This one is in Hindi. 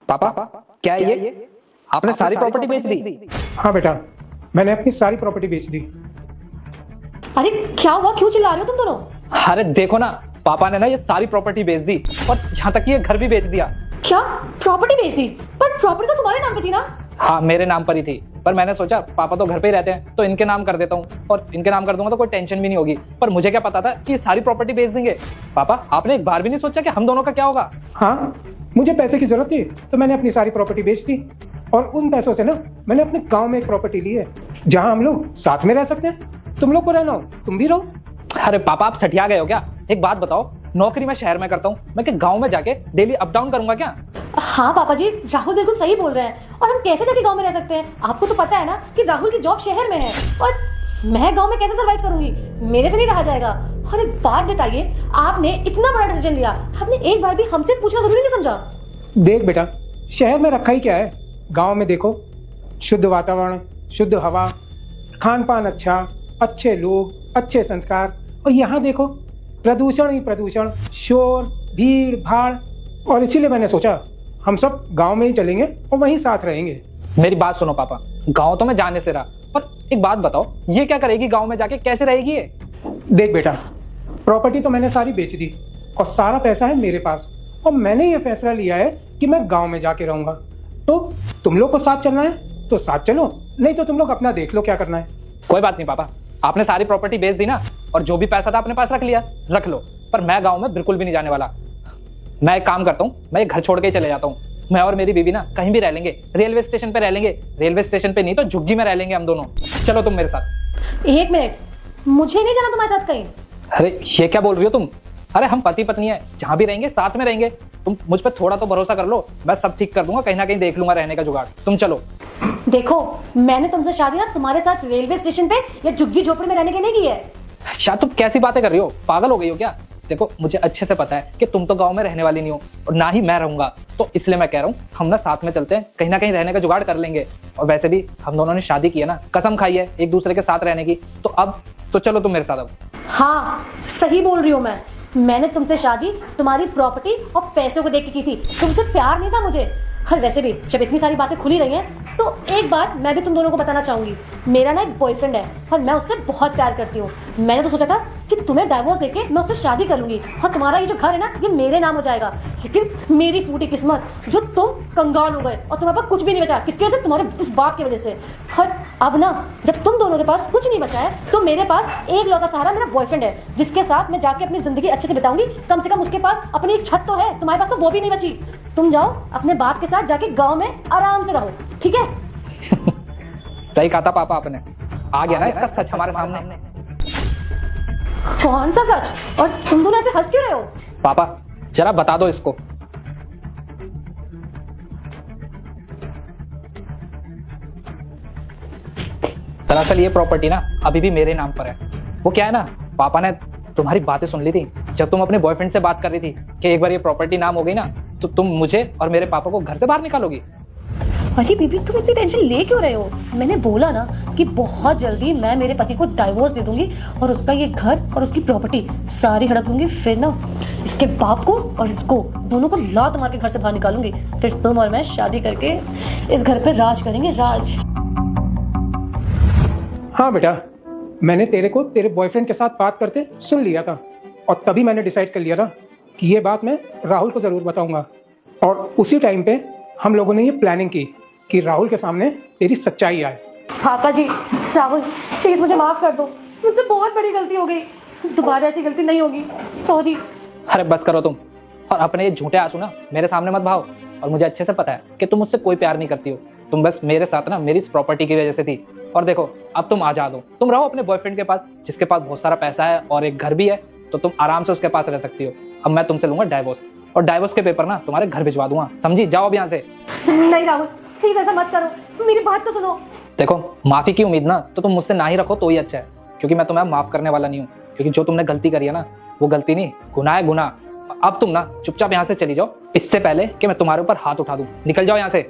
पापा, क्या है ये? आपने सारी प्रॉपर्टी बेच दी? हाँ बेटा, मैंने अपनी सारी प्रॉपर्टी बेच दी। अरे क्या हुआ, क्यों चिल्ला रहे हो तुम दोनों? अरे देखो ना, पापा ने ना ये सारी प्रॉपर्टी बेच दी और यहाँ तक कि ये घर भी बेच दिया। क्या प्रॉपर्टी बेच दी? पर प्रॉपर्टी तो तुम्हारे नाम पे थी ना? हाँ, मेरे नाम पर ही थी, पर मैंने सोचा पापा तो घर पे ही रहते हैं तो इनके नाम कर देता हूँ, और इनके नाम कर दूंगा तो कोई टेंशन भी नहीं होगी। पर मुझे क्या पता था कि ये सारी प्रॉपर्टी बेच देंगे। पापा, आपने एक बार भी नहीं सोचा कि हम दोनों का क्या होगा? हाँ, मुझे पैसे की जरूरत थी तो मैंने अपनी सारी प्रॉपर्टी बेच दी, और उन पैसों से ना मैंने अपने गांव में एक प्रॉपर्टी ली है जहां हम लोग साथ में रह सकते हैं। तुम लोग को रहना हो तुम भी रहो। अरे पापा, आप सठिया गए हो क्या? एक बात बताओ, नौकरी मैं शहर में करता हूँ, मैं क्या गाँव में जाके डेली अप डाउन करूंगा क्या? हाँ पापा जी, राहुल बिल्कुल सही बोल रहे हैं। और हम कैसे जाके गांव में रह सकते हैं? आपको तो पता है ना कि राहुल की जॉब शहर में है, और मैं गांव में कैसे सरवाइव करूंगी? मेरे से नहीं रहा जाएगा। और एक बात बताइए, आपने इतना बड़ा डिसीजन लिया, आपने एक बार भी हमसे पूछना जरूरी नहीं समझा? देख बेटा, शहर में रखा ही क्या है, गांव में देखो, शुद्ध वातावरण, शुद्ध हवा, खान पान अच्छा, अच्छे लोग, अच्छे संस्कार। और यहाँ देखो, प्रदूषण ही प्रदूषण, शोर, भीड़ भाड़। और इसीलिए मैंने सोचा हम सब गांव में ही चलेंगे और वहीं साथ रहेंगे। मेरी बात सुनो पापा, गाँव तो मैं जाने से रहा, पर एक बात बताओ, ये क्या करेगी गाँव में जाके, कैसे रहेगी ये? देख बेटा, प्रॉपर्टी तो मैंने सारी बेच दी और सारा पैसा है मेरे पास, और मैंने ये फैसला लिया है कि मैं गांव में जाके रहूंगा। तो तुम लोग को साथ चलना है तो साथ चलो, नहीं तो तुम लोग अपना देख लो क्या करना है। कोई बात नहीं पापा, आपने सारी प्रॉपर्टी बेच दी ना, और जो भी पैसा था अपने पास रख लिया, रख लो। पर मैं गाँव में बिल्कुल भी नहीं जाने वाला। मैं एक काम करता हूँ, मैं ये घर छोड़ के ही चले जाता हूँ। मैं और मेरी बीवी ना कहीं भी रह लेंगे, रेलवे स्टेशन पे रह लेंगे, रेलवे स्टेशन पे नहीं तो झुग्गी में रह लेंगे हम दोनों। चलो तुम मेरे साथ। एक मिनट, मुझे नहीं जाना तुम्हारे साथ कहीं। अरे ये क्या बोल रही हो तुम? अरे हम पति पत्नी है, जहाँ भी रहेंगे साथ में रहेंगे। तुम मुझ पर थोड़ा तो भरोसा कर लो, मैं सब ठीक कर दूंगा, कहीं ना कहीं देख लूंगा रहने का जुगाड़। तुम चलो। देखो, मैंने तुमसे शादी ना तुम्हारे साथ रेलवे स्टेशन पे या झुग्गी झोपड़ी में रहने के लिए नहीं की है। शायद तुम कैसी बातें कर रही हो, पागल हो गई हो क्या? देखो, मुझे अच्छे से पता है कि तुम तो गांव में रहने वाली नहीं हो, और ना ही मैं रहूंगा, तो इसलिए मैं कह रहा हूँ हम ना साथ में चलते हैं, कहीं ना कहीं रहने का जुगाड़ कर लेंगे। और वैसे भी हम दोनों ने शादी की है ना, कसम खाई है एक दूसरे के साथ रहने की, तो अब तो चलो तुम मेरे साथ अब। हाँ, सही बोल रही हूँ मैंने तुमसे शादी तुम्हारी प्रॉपर्टी और पैसों को देख के की थी, तुमसे प्यार नहीं था मुझे। और वैसे भी जब इतनी सारी बातें खुली रही हैं, तो एक बात मैं भी तुम दोनों को बताना चाहूंगी। मेरा ना एक बॉयफ्रेंड है और मैं उससे बहुत प्यार करती हूँ। मैंने तो सोचा था कि तुम्हें डाइवोर्स देके मैं उससे शादी कर लूंगी और तुम्हारा ये जो घर है ना, ये मेरे नाम हो जाएगा। लेकिन मेरी फूटी किस्मत, जो तुम कंगाल हो गए और तुम्हारे पास कुछ भी नहीं बचा। किसकी वजह से? तुम्हारे इस बाप की वजह से। और अब ना, जब तुम दोनों के पास कुछ नहीं बचा है, तो मेरे पास एक लौता सहारा मेरा बॉयफ्रेंड है, जिसके साथ मैं जाके अपनी जिंदगी अच्छे से बिताऊंगी। कम से कम उसके पास अपनी एक छत तो है, तुम्हारे पास तो वो भी नहीं बची। तुम जाओ अपने बाप के साथ जाके गांव में आराम से रहो, ठीक है? सही कहा था पापा आपने, आ गया ना इसका सच हमारे सामने। कौन सा सच? और तुम दोनों ऐसे हंस क्यों रहे हो? पापा जरा बता दो इसको। दरअसल ये प्रॉपर्टी ना अभी भी मेरे नाम पर है। वो क्या है ना, पापा ने तुम्हारी बातें सुन ली थी जब तुम अपने बॉयफ्रेंड से बात कर रही थी कि एक बार ये प्रॉपर्टी नाम हो गई ना, तो तुम मुझे और मेरे पापा को घर से बाहर निकालोगी। अरे बीबी, तुम इतनी टेंशन ले क्यों रहे हो? मैंने बोला ना कि बहुत जल्दी मैं मेरे पति को डाइवोर्स दे दूंगी और उसका ये घर और उसकी प्रॉपर्टी सारी हड़प दूंगी। फिर ना इसके बाप को और इसको दोनों को लात मार के घर से बाहर निकालूंगी। फिर तुम और मैं शादी करके इस घर पे राज करेंगे, राज। हाँ बेटा, मैंने तेरे को तेरे बॉयफ्रेंड के साथ बात करते सुन लिया था, और तभी मैंने डिसाइड कर लिया था कि ये बात मैं राहुल को ज़रूर बताऊंगा। और उसी टाइम पे हम लोगों ने ये प्लानिंग की कि राहुल के सामने तेरी सच्चाई आए। पापा जी, राहुल प्लीज मुझे माफ कर दो, मुझसे बहुत बड़ी गलती हो गई, दोबारा ऐसी गलती नहीं होगी, सॉरी। अरे बस करो तुम, और अपने ये झूठे आंसू ना मेरे सामने मत बहाओ। और मुझे अच्छे से पता है कि तुम मुझसे कोई प्यार नहीं करती हो, तुम बस मेरे साथ ना मेरी इस प्रॉपर्टी की वजह से थी। और देखो, अब तुम आजाद हो, तुम रहो अपने बॉयफ्रेंड के पास, जिसके पास बहुत सारा पैसा है और एक घर भी है, तो तुम आराम से उसके पास रह सकती हो। अब मैं तुमसे लूंगा डाइवोर्स, और डाइवोर्स के पेपर ना तुम्हारे घर भिजवा दूंगा, समझी? जाओ अब यहाँ से। नहीं राहुल, प्लीज ऐसा मत करो, मेरी बात तो सुनो। देखो, माफी की उम्मीद ना तो तुम मुझसे ना ही रखो तो ही अच्छा है, क्योंकि मैं तुम्हें माफ करने वाला नहीं हूँ। क्योंकि जो तुमने गलती करी है ना, वो गलती नहीं, गुनाह है, गुनाह। अब तुम ना चुपचाप यहाँ से चली जाओ, इससे पहले कि मैं तुम्हारे ऊपर हाथ उठा दूं। निकल जाओ यहाँ से।